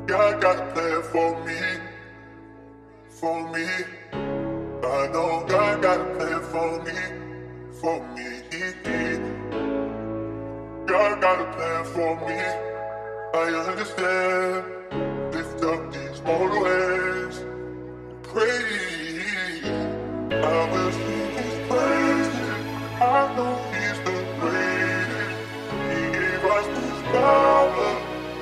God got a plan for me. I know God got a plan for me. God got a plan for me. I understand. Lift up these mortal hands. Pray. I will sing His praises. I know He's the greatest. He gave us this power.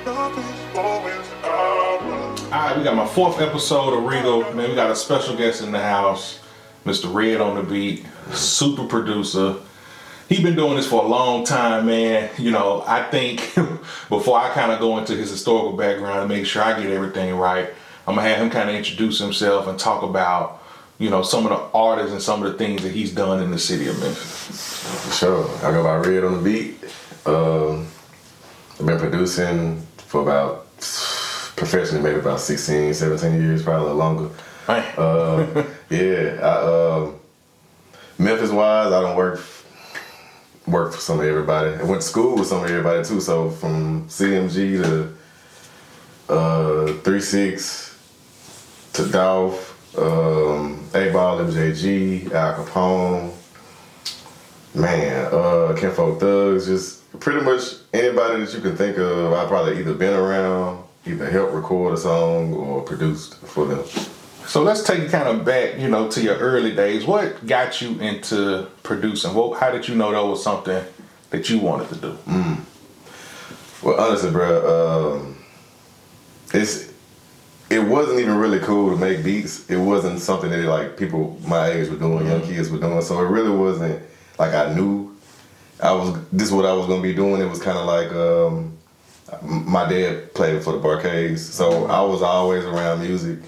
Nothing's moments ours. Alright, we got my 4th episode of Regal. Man, we got a special guest in the house, Mr. RedontheBeat, super producer. He been doing this for a long time, man. You know, I think before I kind of go into his historical background and make sure I get everything right, I'm gonna have him kind of introduce himself and talk about, you know, some of the artists and some of the things that he's done in the city of Memphis. Sure. I go by RedontheBeat. I've been producing for about, professionally, maybe about 16, 17 years, probably a little longer. Memphis-wise, I don't work for some of everybody. I went to school with some of everybody too, so from CMG to 3-6 to Dolph, A-Ball, MJG, Al Capone, man, Kinfolk Thugs, just pretty much anybody that you can think of, I've probably either been around, either helped record a song or produced for them. So let's take it kind of back, you know, to your early days. What got you into producing? How did you know that was something that you wanted to do? Well, honestly, bro, it wasn't even really cool to make beats. It wasn't something that like people my age were doing, young kids were doing. So it really wasn't like I knew this is what I was gonna be doing. It was kind of like my dad played for the Barcades, so I was always around music.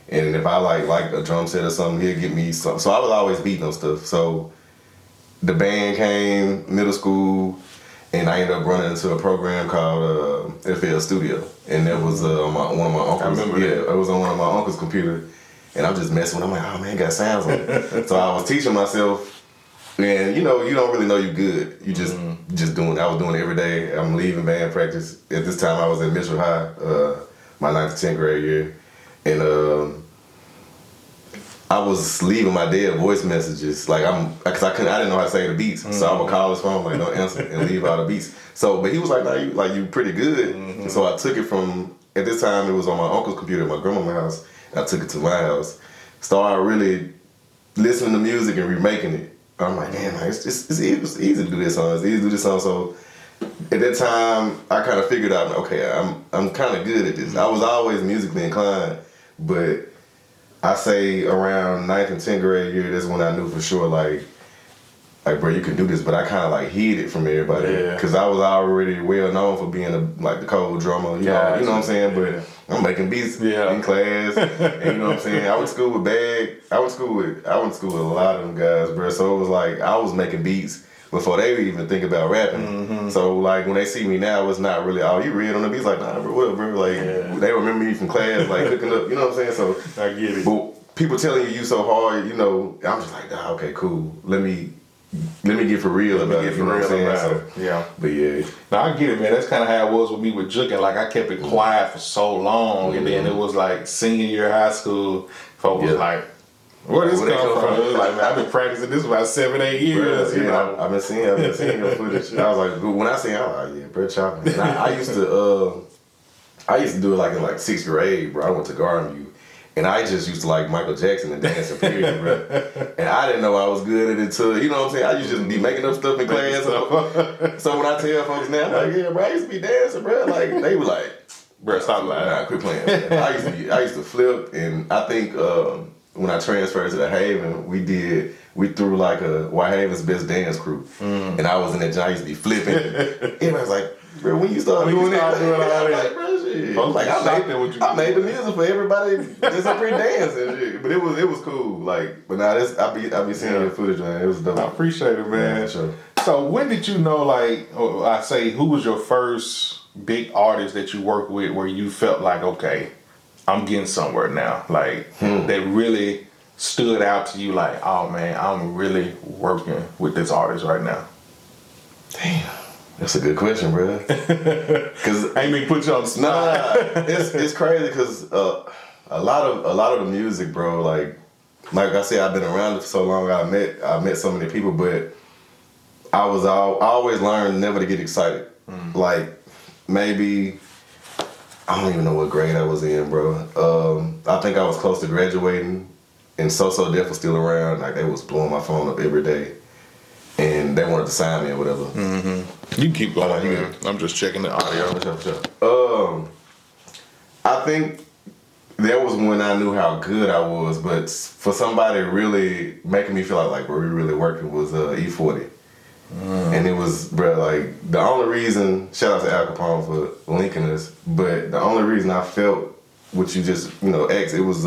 And if I like a drum set or something, he'd get me something. So I was always beating on stuff. So the band came, middle school, and I ended up running into a program called FL Studio. And that was one of my uncles. I remember that. It was on one of my uncle's computer. And I'm just messing with it. I'm like, oh man, it got sounds on it. So I was teaching myself. And you know, you don't really know you good. You just doing it. I was doing it every day. I'm leaving band practice. At this time I was at Mitchell High, my 9th to 10th grade year. And I was leaving my dad voice messages, cause I didn't know how to say the beats, so I would call his phone, like don't answer, and leave all the beats. So, but he was like, "No, you pretty good." And so I took it from, at this time it was on my uncle's computer at my grandma's house. And I took it to my house, started really listening to music and remaking it. I'm like, damn, it's easy to do this song. It's easy to do this song. So at that time, I kind of figured out, okay, I'm kind of good at this. I was always musically inclined, but I say around 9th and 10th grade year, that's when I knew for sure, like bro, you can do this. But I kind of hid it from everybody, because I was already well known for being the cold drummer. You know what I'm saying? But I'm making beats in class, and you know what I'm saying. I went to school with Bag. I went to school with a lot of them guys, bro. So it was like I was making beats before they would even think about rapping. So like when they see me now, it's not really, oh, you read on the beats, like, nah, bro, what up, bro? Like they remember me from class, like cooking up, you know what I'm saying? So I get it. But people telling you so hard, you know, I'm just like, nah, okay, cool. Let me get for real about it. You know what I'm saying? So, yeah. But yeah. Now I get it, man. That's kind of how it was with me with Jukin. Like I kept it quiet for so long, and then it was like senior year of high school. Folks was like, where this come from? It was like, man, I've been practicing this for about 7-8 years. Bro, you know, I've been seeing your footage. I was like, when I seen it, I was like, yeah, bro, chopping. And I used to do it like in 6th grade, bro. I went to Garden. And I just used to like Michael Jackson and dancing, period, bro. And I didn't know I was good at it till, you know what I'm saying? I used to just be making up stuff in class. So when I tell folks now, I'm like, yeah, bro, I used to be dancing, bro. Like, they were like, bro, stop lying. Nah, quit playing. I used to flip, and I think when I transferred to the Haven, we threw like a White Haven's best dance crew. And I was in that joint, I used to be flipping. Everybody's like, bro, when you start doing it, I'm like, bro, shit. I made the music for everybody just up here dancing and shit. But it was cool. Like, but now I be seeing your footage, man. It was dope. I appreciate it, man. Yeah, sure. So when did you know, who was your first big artist that you worked with where you felt like, okay, I'm getting somewhere now? Like, that really stood out to you, like, oh man, I'm really working with this artist right now? Damn. That's a good question, bro. Cause I ain't mean put you on the spot. it's crazy because a lot of the music, bro. Like I said, I've been around it for so long. I met so many people, but I always learned never to get excited. Like maybe I don't even know what grade I was in, bro. I think I was close to graduating, and So Def was still around. Like they was blowing my phone up every day, and they wanted to sign me or whatever. You can keep going. Man. I'm just checking the audio. Sure. I think that was when I knew how good I was, but for somebody really making me feel like we're really working was E-40. And it was, bro, like the only reason, shout out to Al Capone for linking us, but the only reason I felt what you just, asked, it was,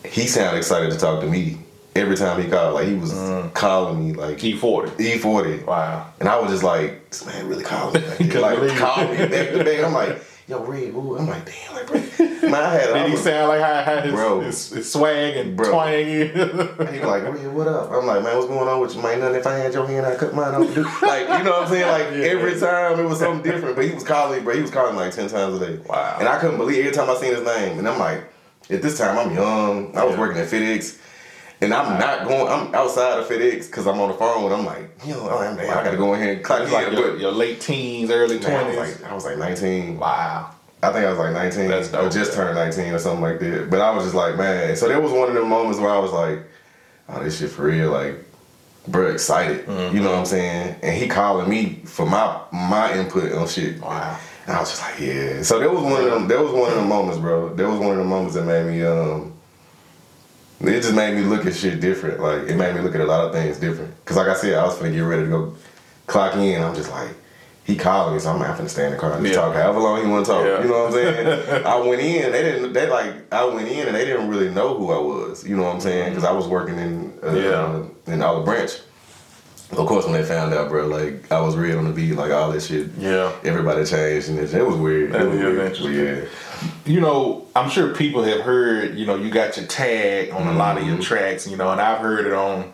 he sounded excited to talk to me every time he called. Like he was calling me like E-40. E-40. Wow. And I was just like, this man really calling me. Like calling me back to back. I'm like, yo, Red, ooh. I'm like, damn, like, bro. Man, Did he sound like how his swag and twang is? He was like, Red, what up? I'm like, man, what's going on with you? Man, nothing. If I had your hand, I cut mine off. Like, you know what I'm saying? Like, every time it was something different. But he was calling me, bro. He was calling me like 10 times a day. Wow. And I couldn't believe every time I seen his name. And I'm like, at this time, I'm young. I was working at FedEx. And I'm outside of FedEx because I'm on the phone and I'm like, I gotta go in here and clock in. Like your late teens, early 20s. I was like 19. Wow. I think I was like 19. That's dope, I just turned 19 or something like that. But I was just like, man. So there was one of them moments where I was like, oh, this shit for real. Like, bro, excited. You know what I'm saying? And he calling me for my input on shit. Wow. And I was just like, yeah. So there was one of them. There was one of them moments, bro. There was one of the moments that made me. It just made me look at shit different. Like it made me look at a lot of things different. Cause like I said, I was finna get ready to go clock in. I'm just like, he calling me, so I'm not finna stay in the car and just talk however long he want to talk. You know what I'm saying? I went in. I went in and they didn't really know who I was. You know what I'm saying? Cause I was working in Olive Branch. Of course, when they found out, bro, like I was Red on the Beat, like all that shit. Yeah. Everybody changed and it was weird. It was weird. Yeah. I'm sure people have heard, you got your tag on a lot of your tracks, and I've heard it on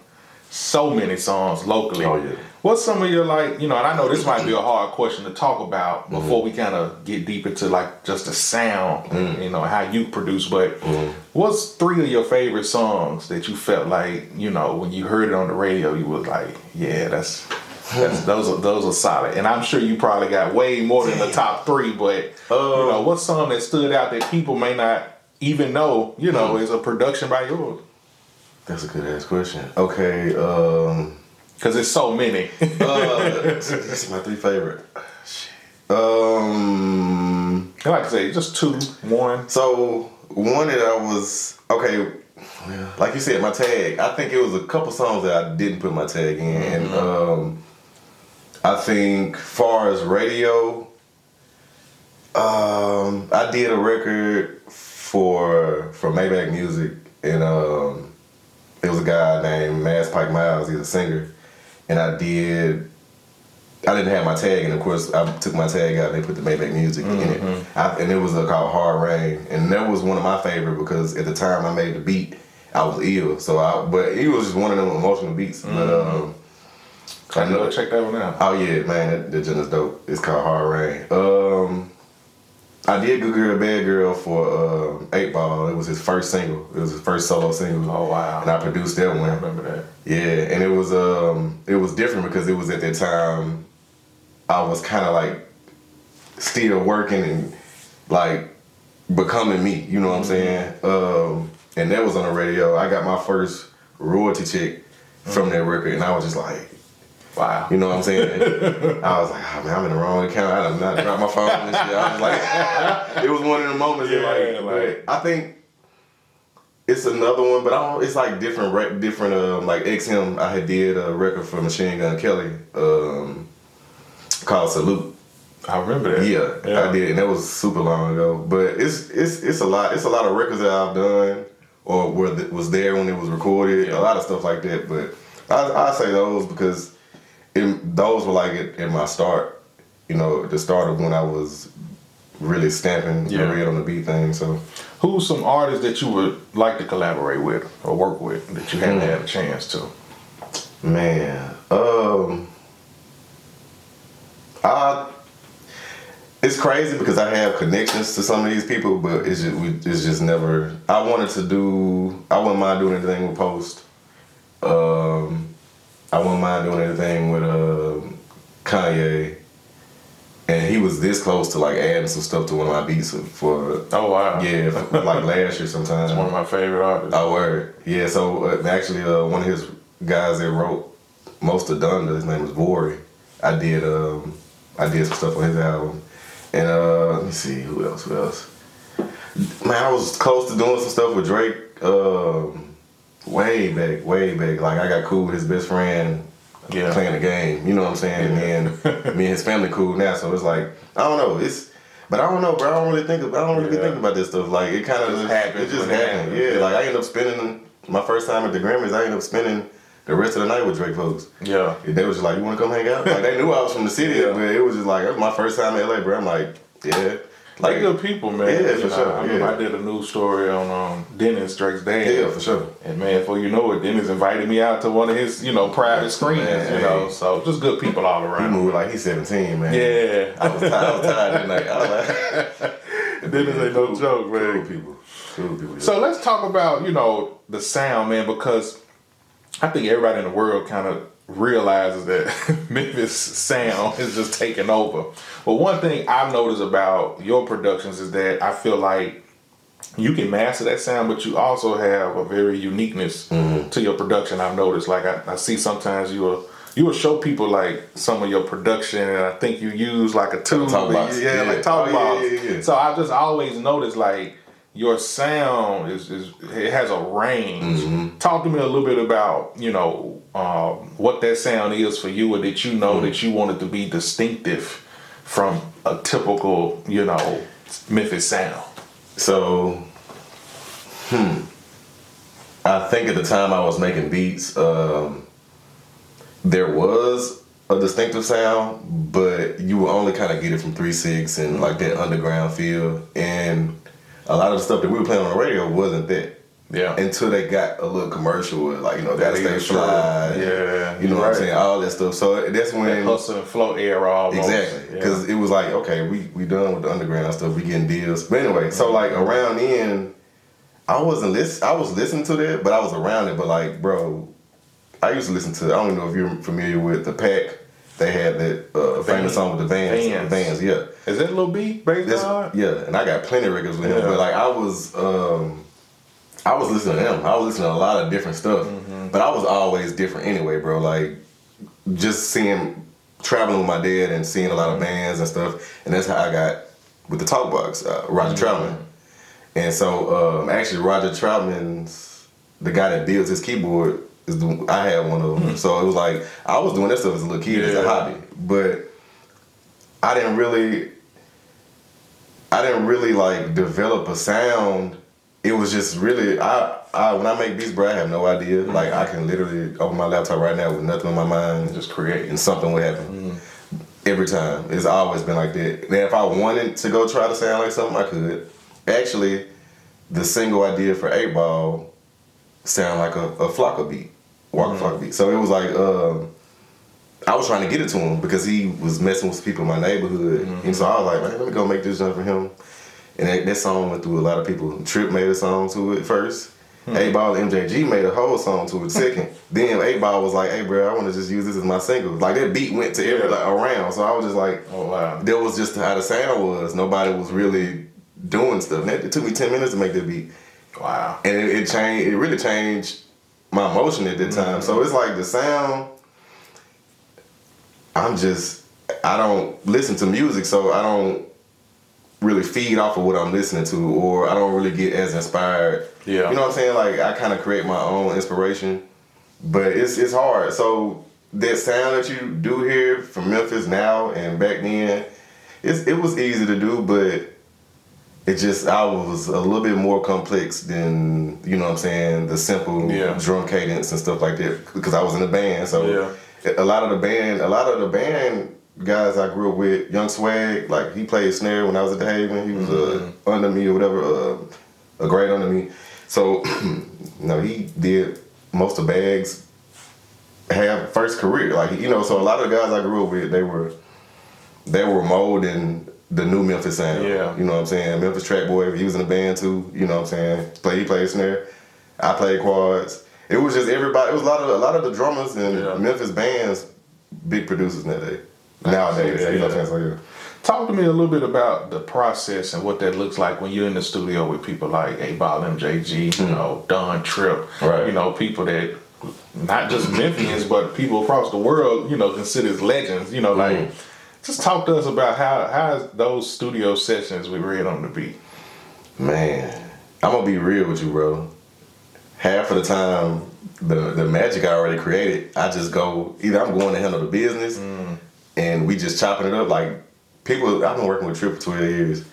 so many songs locally. Oh, yeah. What's some of your and I know this might be a hard question to talk about before we kind of get deep into like just the sound, how you produce, but what's 3 of your favorite songs that you felt like, when you heard it on the radio, you was like, yeah, those are solid. And I'm sure you probably got way more than the top 3, but what's song that stood out that people may not even know, is a production by yours? That's a good ass question. Okay, because it's so many. This is my 3 favorite. Like I say, just 2, 1. So one that I was like you said, my tag. I think it was a couple songs that I didn't put my tag in, and I think far as radio, I did a record for Maybach Music, and it was a guy named Mass Pike Miles. He's a singer, and I didn't have my tag, and of course I took my tag out and they put the Maybach Music in it, and it was called Hard Rain, and that was one of my favorite because at the time I made the beat, I was ill, but it was just one of them emotional beats, but I know, check that one out. Oh yeah, man, that just is dope. It's called Hard Rain. I did Good Girl, Bad Girl for 8 Ball. It was his first single. It was his first solo single. Oh wow! And I produced that one. I remember that. Yeah, and it was different because it was at that time I was kind of like still working and like becoming me. You know what I'm saying? And that was on the radio. I got my first royalty check from that record, and I was just like, wow. You know what I'm saying? I was like, oh man, I'm in the wrong account. I done not dropped my phone and shit. I was like, it was one of the moments that I think it's another one, but it's like different, like XM, I had did a record for Machine Gun Kelly called Salute. I remember that. Yeah, I did, and that was super long ago. But it's a lot of records that I've done or was there when it was recorded, a lot of stuff like that. But I say those because those were like at my start, the start of when I was really stamping the Red on the Beat thing. So, who's some artists that you would like to collaborate with or work with that you haven't had a chance to? Man, It's crazy because I have connections to some of these people, but it's just never. I wouldn't mind doing anything with Post. I wouldn't mind doing anything with Kanye. And he was this close to like adding some stuff to one of my beats for. Oh wow. Yeah, for, like last year sometime. It's one of my favorite artists. Oh word. Yeah. So actually, one of his guys that wrote most of Donda, his name was Vory. I did some stuff on his album. And let me see, who else? Man, I was close to doing some stuff with Drake way back. Like I got cool with his best friend playing the game. You know what I'm saying? Yeah. And me and his family cool now. So it's like, I don't know. But I don't know, bro. I don't really be thinking about this stuff. Like it kind of just happened. It just happened. Yeah. Like I ended up spending my first time at the Grammys. I ended up spending the rest of the night with Drake folks. Yeah. They was just like, you want to come hang out? Like they knew I was from the city, but it was just like, it was my first time in LA, bro. I'm like, yeah. Like good people, man. Yeah, for sure. I remember I did a news story on Dennis, Drake's dad. Yeah, for sure. And man, before you know it, Dennis invited me out to one of his, private screenings, So just good people all around. He moved like he's 17, man. Yeah. I was tired that night. I was like, Dennis ain't no joke, man. Cool people. Yeah. So let's talk about, the sound, man, because I think everybody in the world kind of realizes that Memphis sound is just taking over. But one thing I've noticed about your productions is that I feel like you can master that sound, but you also have a very uniqueness to your production. I've noticed, like I see sometimes you will show people like some of your production, and I think you use like a tube, talk box. like talk box. Yeah. So I just always noticed like your sound it has a range. Talk to me a little bit about what that sound is for you, and that that you want it to be distinctive from a typical Memphis sound. So, I think at the time I was making beats, there was a distinctive sound, but you will only kind of get it from 3-6 and like that underground feel. And a lot of the stuff that we were playing on the radio wasn't that. Yeah. Until they got a little commercial with gotta stay fly. Yeah. You know what I'm saying? All that stuff. So that's when that hustle and flow era almost. Exactly. Because it was like, okay, we done with the underground stuff, we getting deals. But anyway, so like around then, I was listening to that, but I was around it. But like, bro, I used to listen to, I don't know if you're familiar with the Pack. They had that famous song with the Vans, yeah. Is that Lil B? Yeah, and I got plenty of records with him. But like I was listening to them. I was listening to a lot of different stuff. But I was always different anyway, bro. Like just traveling with my dad and seeing a lot of bands and stuff. And that's how I got with the talk box, Roger Troutman. And so actually Roger Troutman's the guy that builds his keyboard. I had one of them. So it was like, I was doing that stuff as a little kid, as a hobby. But I didn't really like develop a sound. It was just really, I when I make beats, bro, I have no idea. Like I can literally open my laptop right now with nothing on my mind, just create, and something will happen. Every time. It's always been like that. Now if I wanted to go try to sound like something, I could. Actually, the single I did for 8 Ball sound like a Flocka beat. Walker Flocka beat. So it was like, I was trying to get it to him because he was messing with people in my neighborhood. And so I was like, man, let me go make this jump for him. And that song went through a lot of people. Trip made a song to it first. 8 Ball and MJG made a whole song to it second. Then 8 Ball was like, hey bro, I want to just use this as my single. Like that beat went to around. So I was just like, oh wow. That was just how the sound was. Nobody was really doing stuff. And it took me 10 minutes to make that beat. Wow. And it changed, it really changed my emotion at that time. So it's like the sound, I don't listen to music, so I don't really feed off of what I'm listening to, or I don't really get as inspired. Yeah. You know what I'm saying? Like I kind of create my own inspiration, but it's hard. So that sound that you do here from Memphis now and back then, it was easy to do, but I was a little bit more complex than, you know what I'm saying, the simple drum cadence and stuff like that, because I was in a band. So a lot of the band guys I grew up with, Young Swag, like he played snare when I was at the Haven. He was under me or whatever, a grade under me. So, he did most of Bag's first career. Like, so a lot of the guys I grew up with, they were molding the new Memphis sound. Yeah. You know what I'm saying? Memphis track boy, he was in the band too. You know what I'm saying? He played snare. I played quads. It was just everybody. It was a lot of the drummers and Memphis bands, big producers nowadays. Nowadays, you know what I'm saying? So yeah. Talk to me a little bit about the process and what that looks like when you're in the studio with people like A-Ball, MJG, you know, DonTrip, Right. you know, people that not just Memphians, but people across the world, you know, considered legends, you know, like, just talk to us about how those studio sessions with Red on the Beat. Man, I'm gonna be real with you, bro. Half of the time, the magic I already created, I just go, either I'm going to handle the business and we just chopping it up. Like, people, I've been working with Trip for 12 years.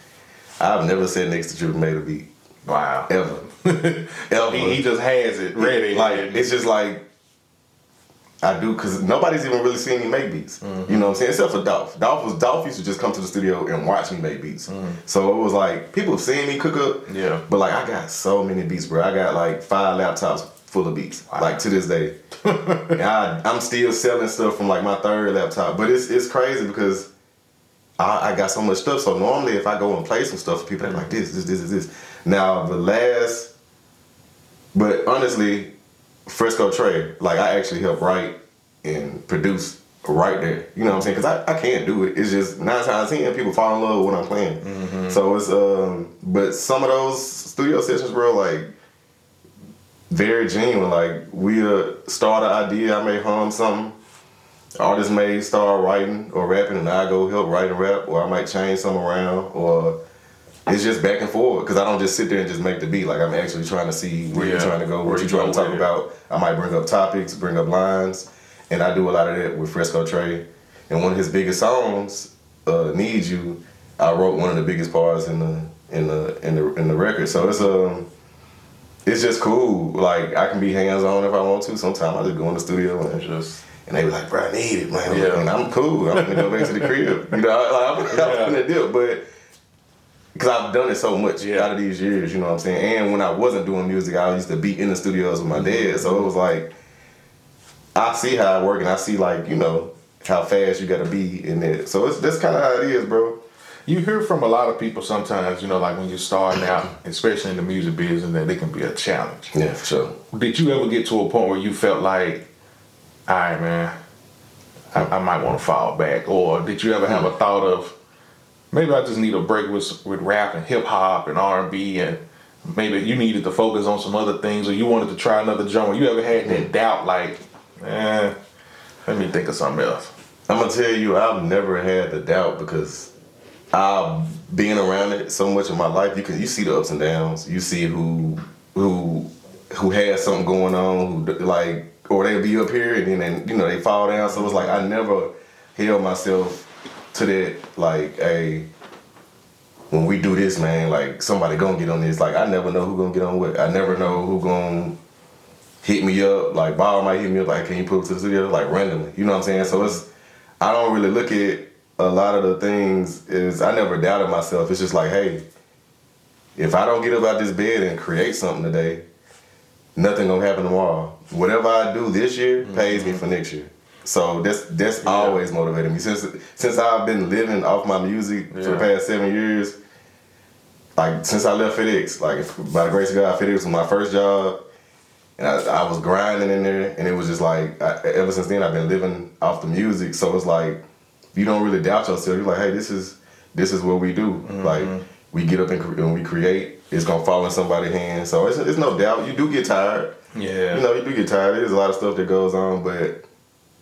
I've never sat next to Trip and made a beat. Wow. Ever. Ever. He just has it ready. Like, it's just like, I do, because nobody's even really seen me make beats. You know what I'm saying? Except for Dolph. Dolph used to just come to the studio and watch me make beats. So it was like, people have seen me cook up. Yeah. But like, I got so many beats, bro. I got like 5 laptops full of beats. Wow. Like, to this day. And I'm still selling stuff from like my 3rd laptop. But it's crazy because I got so much stuff. So normally if I go and play some stuff for people, they're like, this. Now, but honestly, FrescoTrey, like, I actually help write and produce right there. You know what I'm saying? Because I can't do it. It's just 9 times out of 10 people fall in love with what I'm playing. So it's, but some of those studio sessions, bro, like, very genuine. Like, we'll start an idea, I may hum something. Artists may start writing or rapping and I go help write and rap, or I might change something around, or it's just back and forward, because I don't just sit there and just make the beat. Like, I'm actually trying to see where you're trying to go, what you're trying to talk about. I might bring up topics, bring up lines, and I do a lot of that with FrescoTrey. And one of his biggest songs, "Need You," I wrote one of the biggest parts in the record. So it's just cool. Like, I can be hands on if I want to. Sometimes I just go in the studio and they be like, "Bro, I need it, man." And I'm cool. I'm gonna go back to the crib. You know, like, I'm gonna do it, but. Because I've done it so much out of these years, you know what I'm saying? And when I wasn't doing music, I used to be in the studios with my dad. So it was like, I see how it works, and I see, like, you know, how fast you got to be in it. So that's kind of how it is, bro. You hear from a lot of people sometimes, you know, like when you're starting out, especially in the music business, that it can be a challenge. Yeah, for sure. Did you ever get to a point where you felt like, all right, man, I might want to fall back? Or did you ever have a thought of, maybe I just need a break with rap and hip hop and R&B, and maybe you needed to focus on some other things, or you wanted to try another genre? You ever had that doubt, like, let me think of something else? I'm gonna tell you, I've never had the doubt, because I've been around it so much in my life. You see the ups and downs. You see who has something going on, who, like, or they'll be up here and then, you know, they fall down. So it's like, I never held myself to that, like, hey, when we do this, man, like, somebody gonna get on this. Like, I never know who gonna get on what. I never know who gonna hit me up. Like, Bob might hit me up, like, can you put it to the studio? Like, randomly. You know what I'm saying? So I don't really look at a lot of the things I never doubted myself. It's just like, hey, if I don't get up out this bed and create something today, nothing gonna happen tomorrow. Whatever I do this year pays me for next year. So that's always motivated me. Since I've been living off my music for the past 7 years, like, since I left FedEx, like, by the grace of God, FedEx was my first job, and I was grinding in there, and it was just like, ever since then I've been living off the music. So it's like, you don't really doubt yourself. You're like, hey, this is what we do. Like, we get up and we create. It's gonna fall in somebody's hands. So it's no doubt. You do get tired. Yeah. You know, you do get tired. There's a lot of stuff that goes on, but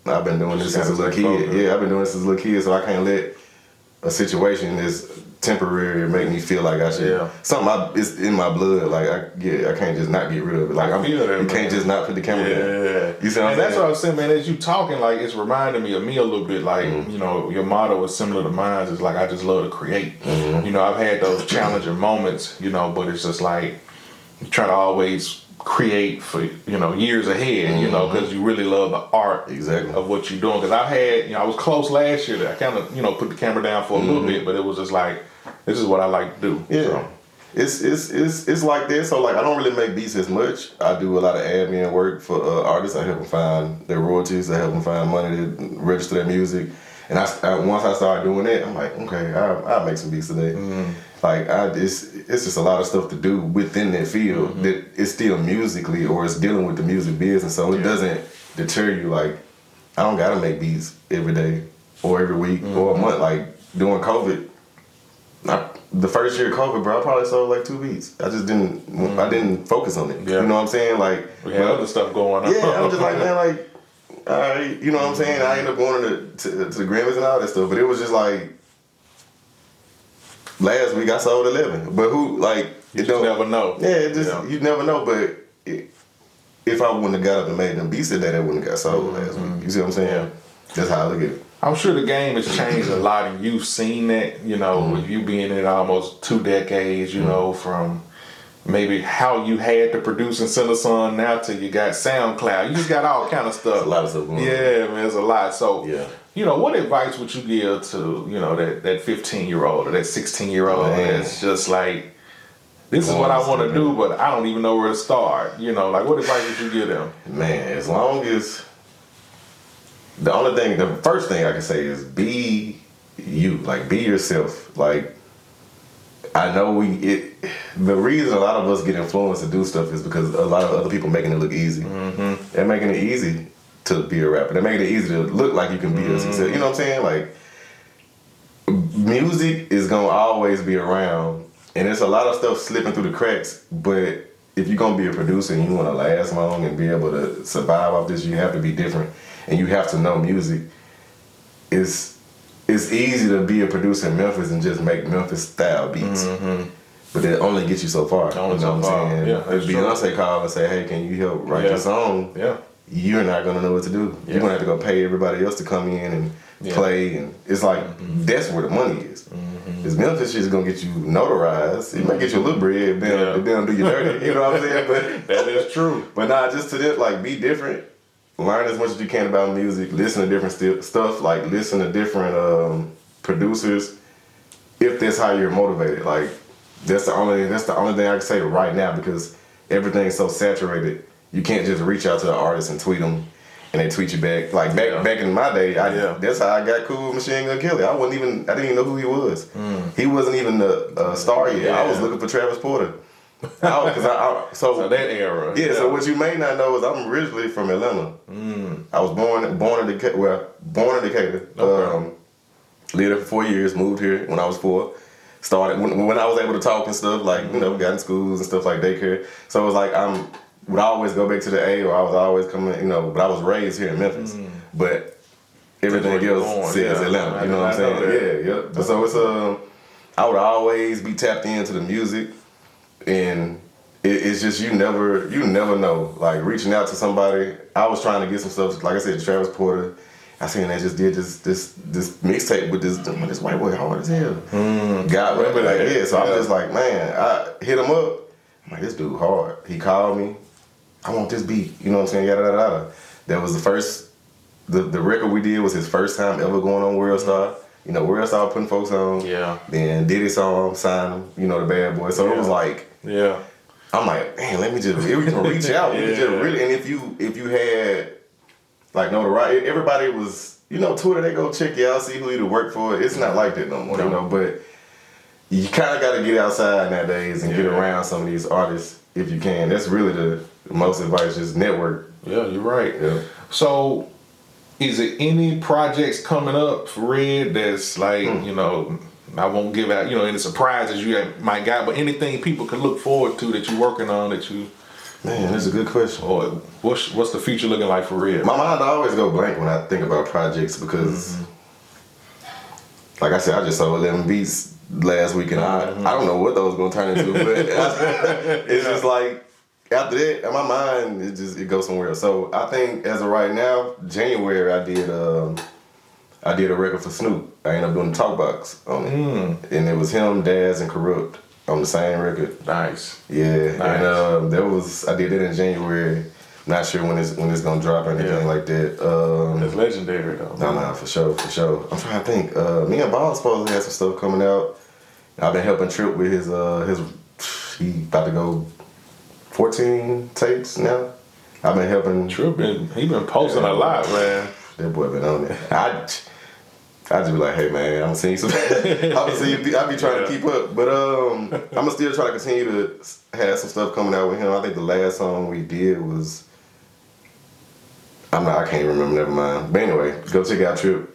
I've been doing this since a little kid. Yeah, I've been doing this since a little kid, so I can't let a situation that's temporary make me feel like I should. Something it's in my blood. Like, I can't just not get rid of it. Like, you can't just not put the camera down. You see what I'm saying? That's what I was saying, man. As you talking, like, it's reminding me of me a little bit. Like, you know, your motto is similar to mine. It's like, I just love to create. You know, I've had those challenging moments, you know, but it's just like, you try to always create for, you know, years ahead, you know, because you really love the art of what you're doing. Because I've had, you know, I was close last year that I kind of, you know, put the camera down for a little bit, but it was just like, this is what I like to do. Yeah. So. It's like this. So, like, I don't really make beats as much. I do a lot of admin work for artists. I help them find their royalties. I help them find money to register their music. And I once I started doing that, I'm like, okay, I'll make some beats today. Like it's just a lot of stuff to do within that field that it's still musically or it's dealing with the music business, so it doesn't deter you. Like I don't gotta make beats every day or every week or a month. Like during COVID, the first year of COVID, bro, I probably sold like 2 beats. I just didn't I didn't focus on it. Yeah. You know what I'm saying? Like We had other stuff going on. yeah, I'm just like, man, like, all right, you know what I'm saying? I ended up going to the Grammys and all that stuff, but it was just like, last week I sold 11. But who, like, you just never know. Yeah, it just, you never know, but if I wouldn't have got up and made them beats today, that wouldn't have got sold last week. You see what I'm saying? Yeah. That's how I look at it. I'm sure the game has changed a lot, and you've seen that, you know, with you being in almost 2 decades, you know, from maybe how you had to produce and send a song now till you got SoundCloud. You just got all kind of stuff. There's a lot of stuff going on. Yeah, man, there's a lot. So, Yeah. you know, what advice would you give to, you know, that 15-year-old or that 16-year-old that's just like, this is what I want to do, but I don't even know where to start. You know, like, what advice would you give them? Man, as long as, the first thing I can say is be you, like be yourself. Like, I know the reason a lot of us get influenced to do stuff is because a lot of other people making it look easy. They're making it easy to be a rapper. They're making it easy to look like you can be a success. You know what I'm saying? Like, music is gonna always be around, and there's a lot of stuff slipping through the cracks. But if you're gonna be a producer and you wanna last long and be able to survive off this, you have to be different, and you have to know music. It's easy to be a producer in Memphis and just make Memphis style beats. But it only gets you so far. You know what I'm saying? Yeah, if Beyonce call and say, hey, can you help write this song? Yeah. You're not gonna know what to do. You're gonna have to go pay everybody else to come in and play, and it's like that's where the money is. This Memphis shit is gonna get you notarized. It might get you a little bread, but they don't do you dirty. You know what I'm saying? But that is true. But nah, just to this, like, be different. Learn as much as you can about music. Listen to different stuff. Like, listen to different producers. If that's how you're motivated, like, that's the only thing I can say right now, because everything's so saturated. You can't just reach out to an artist and tweet them, and they tweet you back. Like back in my day, that's how I got cool with Machine Gun Kelly. I didn't even know who he was. He wasn't even a star yet. I was looking for Travis Porter. So that era. Yeah, so what you may not know is I'm originally from Atlanta. I was born in Decatur. Okay. Lived there for 4 years, moved here when I was 4. Started when I was able to talk and stuff, like, you know, got in schools and stuff like daycare. So it was like would always go back to the A, or I was always coming, you know, but I was raised here in Memphis. But everything else says Atlanta, you know what I'm saying? Yeah. So it's I would always be tapped into the music, and it's just you never know. Like, reaching out to somebody, I was trying to get some stuff, like I said, Travis Porter. I seen they just did this mixtape with this white boy hard as hell. God, remember that? Yeah. So I'm just like, man, I hit him up. I'm like, this dude hard. He called me. I want this beat. You know what I'm saying? Yada yada yada. That was the first. The record we did was his first time ever going on World Star. You know, World Star putting folks on. Yeah. Then Diddy saw him, signed him. You know, the bad boy. So it was like, I'm like, man, let me just reach out. Just really, and if you had, like, notoriety, everybody was, you know, Twitter, they go check you out, see who you to work for. It's not like that no more, you know, but you kind of got to get outside nowadays and get around some of these artists if you can. That's really the most advice, just network. Yeah, you're right. Yeah. So, is there any projects coming up for Red that's like, you know, I won't give out, you know, any surprises you might got, but anything people can look forward to that you're working on that you... Man, that's a good question. Or what's the future looking like for Red? My mind always go blank when I think about projects, because, like I said, I just sold 11 beats last week, and I don't know what those going to turn into, but it's just like, after that, in my mind, it goes somewhere else. So I think as of right now, January, I did a record for Snoop. I ended up doing the talk box on it, and it was him, Daz, and Corrupt on the same record. Nice. Yeah. Nice. And I did that in January. Not sure when it's gonna drop or anything like that. It's legendary though. Nah, for sure. I'm trying to think. Me and Ball supposed to have some stuff coming out. I've been helping Trip with his he about to go 14 tapes now. I've been helping Trip. He been posting a lot, man. That boy been on it. I just be like, hey man, I'm gonna send you some. I be trying to keep up, but I'm gonna still try to continue to have some stuff coming out with him. I think the last song we did was, I can't remember. Never mind. But anyway, go check out Trip.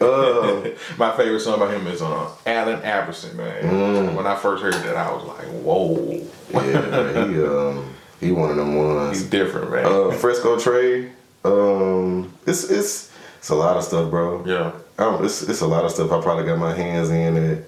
My favorite song by him is Allen Iverson, man. When I first heard that, I was like, whoa. Yeah, he one of them ones. He's different, man. FrescoTrey. It's a lot of stuff, bro. Yeah. It's a lot of stuff I probably got my hands in that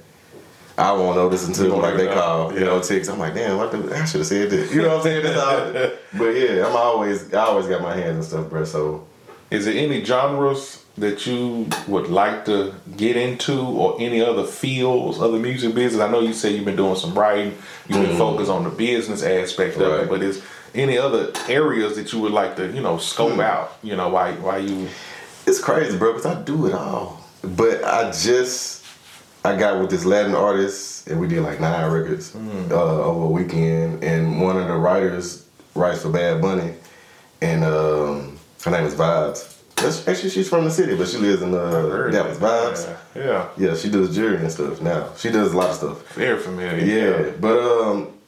I won't notice until like they call, text. I'm like, damn, I should have said this. You know what I'm saying? But yeah, I always got my hands and stuff, bro. So, is there any genres that you would like to get into, or any other fields, other music business? I know you say you've been doing some writing, you've been focused on the business aspect of it, but is any other areas that you would like to, scope out? Why you? It's crazy, bro, because I do it all. But I got with this Latin artist, and we did like 9 records over a weekend. And one of the writers writes for Bad Bunny, and her name is Vibes. Actually, she's from the city, but she lives in Dallas. Vibes. Yeah, she does jewelry and stuff now. She does a lot of stuff. Very familiar. Yeah, but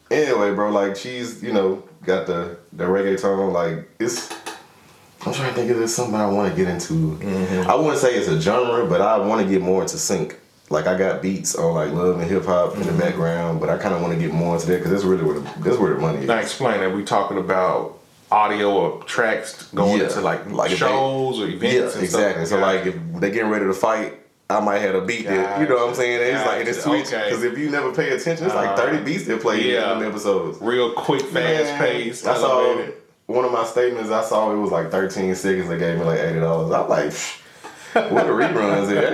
anyway, bro, like she's got the reggaeton, like it's. I'm trying to think if there's something I want to get into. I wouldn't say it's a genre, but I want to get more into sync. Like I got beats on like love and hip hop in the background, but I kind of want to get more into that because that's really where the money is. Now explain that. We talking about audio or tracks going into like shows or events. And exactly. Stuff. So like if they getting ready to fight, I might have a beat that, you know what I'm saying? It's like it's switch because if you never pay attention, it's like 30 beats they play in them episodes. Real quick, fast paced. I saw one of my statements. I saw it was like 13 seconds. They gave me like $80. I'm like, what are reruns there?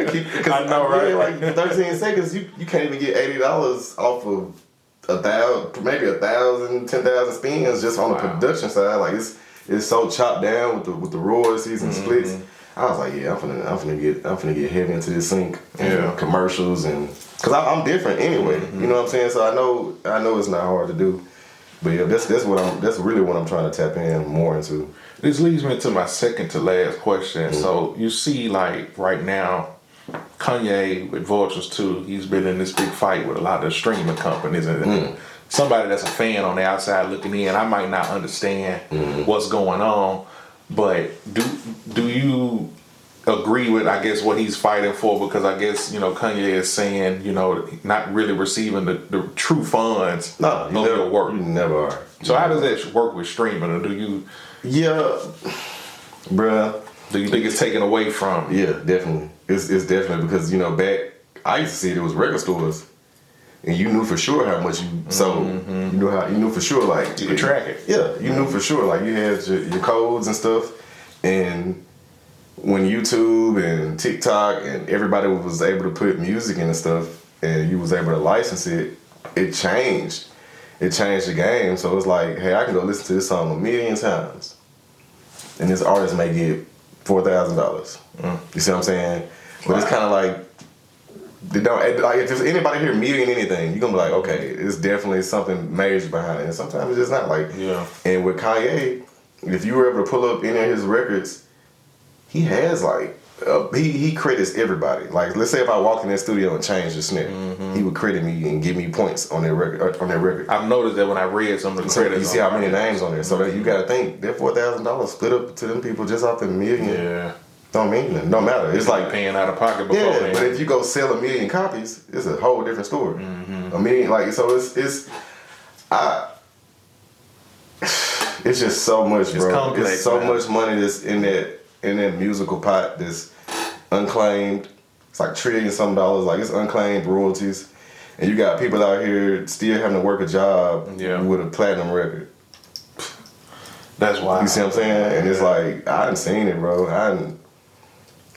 I know, right? Like 13 seconds, you can't even get $80 off of 1,000, maybe 1,000, 10,000 spins just on the production side. Like it's so chopped down with the royalties and splits. I was like, yeah, I'm finna get heavy into this sync and commercials and because I'm different anyway. You know what I'm saying? So I know it's not hard to do. But yeah, that's really what I'm trying to tap in more into. This leads me to my second to last question. So you see, like right now, Kanye with Vultures 2, he's been in this big fight with a lot of the streaming companies, and somebody that's a fan on the outside looking in, I might not understand what's going on, but do you agree with, I guess, what he's fighting for? Because I guess, Kanye is saying, not really receiving the true funds of your work. You never are. So how does that work with streaming? Or do you... Yeah, bruh. Do you think it's taken away from? Yeah, definitely. It's definitely because, back, I used to see it was record stores. And you knew for sure how much you sold. You knew for sure, like... You could track it. Yeah, you knew for sure. Like, you had your codes and stuff. And... when YouTube and TikTok and everybody was able to put music in and stuff and you was able to license it, it changed. It changed the game. So it's like, hey, I can go listen to this song 1,000,000 times. And this artist may get $4,000. You see what I'm saying? But it's kind of like, if there's anybody here million anything, you're going to be like, okay, it's definitely something major behind it. And sometimes it's just not like, and with Kanye, if you were able to pull up any of his records, he has like he credits everybody. Like let's say if I walked in that studio and changed the snare, he would credit me and give me points on that record. I've noticed that when I read some of the credits. You see how many names on there. So that you got to think that $4,000 split up to them people just off the million. Yeah. Don't mean nothing. No matter. It's like paying out of pocket before. Yeah, but if you go sell 1,000,000 copies, it's a whole different story. 1,000,000, like so it's just so much, bro. It's complex. It's so much money that's in that musical pot that's unclaimed. It's like $1 trillion some dollars. Like it's unclaimed royalties, and you got people out here still having to work a job with a platinum record. That's why. You see what I'm saying? And it's like I done seen it, bro. I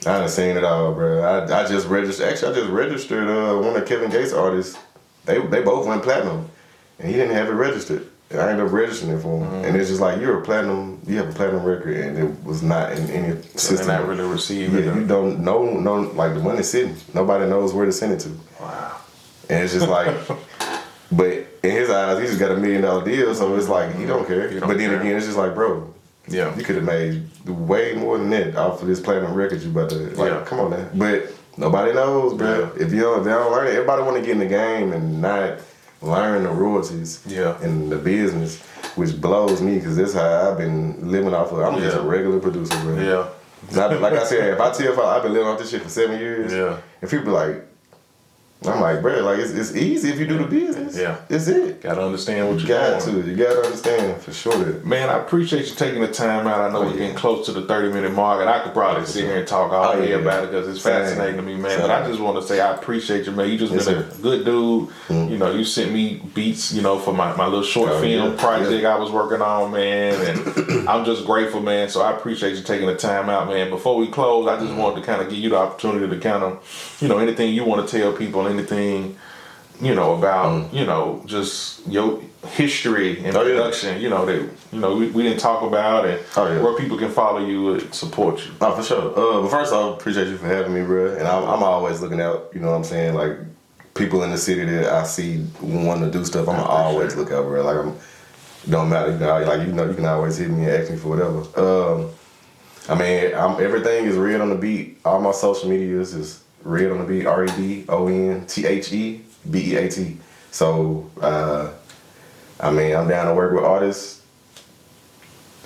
done seen it all, bro. I just registered. Actually, I just registered one of Kevin Gates' artists. They both went platinum, and he didn't have it registered. I ended up registering it for him, and it's just like you have a platinum record, and it was not in any system. They're not really receiving. Yeah, you don't know, like the money's sitting. Nobody knows where to send it to. Wow. And it's just like, but in his eyes, he just got $1 million deal, so it's like he don't care. But then again, it's just like, bro, you could have made way more than that off of this platinum record you about to come on now. But Nobody knows, bro. Yeah. If they don't learn it, everybody want to get in the game and not learn the royalties in the business, which blows me because this is how I've been living off of. I'm just a regular producer, bro. Yeah. Like I said, if I tell I've been living off this shit for 7 years, and people be like, I'm like, bro, like it's easy if you do the business. Yeah. It's it. Gotta understand what You you're got doing. to. You got to understand for sure that. Man, I appreciate you taking the time out. I know we're getting close to the 30-minute mark, and I could probably sit here and talk all day about it because it's fascinating to me, man. But I just want to say I appreciate you, man. You just been a good dude. You know, you sent me beats, you know, for my little short film project I was working on, man. And I'm just grateful, man. So I appreciate you taking the time out, man. Before we close, I just wanted to kind of give you the opportunity to kind of, you know, anything you want to tell people, anything, you know, about, you know, just your history and production, you know, that, you know, we didn't talk about, and where people can follow you and support you. Oh, for sure. But first, I appreciate you for having me, bro. And I'm always looking out, you know what I'm saying? Like, people in the city that I see wanting to do stuff, I'm always look out, bro. Like, don't matter, you know, you can always hit me and ask me for whatever. I mean, everything is Red on the Beat. All my social medias is Red on the Beat, RedonTheBeat. So, I mean, I'm down to work with artists.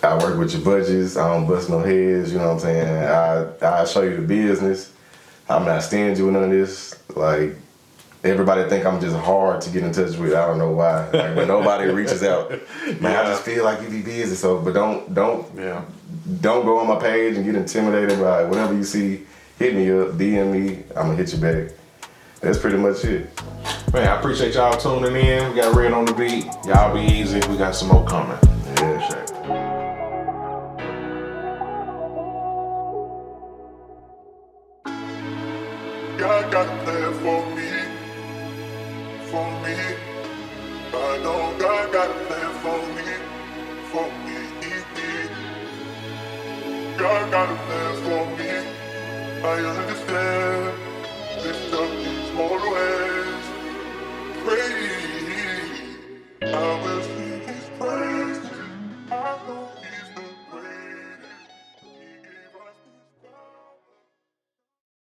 I work with your budgets. I don't bust no heads, you know what I'm saying? I show you the business. I'm not stingy with none of this. Like, everybody think I'm just hard to get in touch with. I don't know why. Like, when nobody reaches out, man, I just feel like you be busy. So, but don't go on my page and get intimidated by whatever you see. Hit me up, DM me. I'm gonna hit you back. That's pretty much it. Man, I appreciate y'all tuning in. We got Red on the Beat. Y'all be easy. We got some more coming. Yeah, sure. God got a plan for me. I know God got a plan for me. God got a plan for me. I understand this stuff.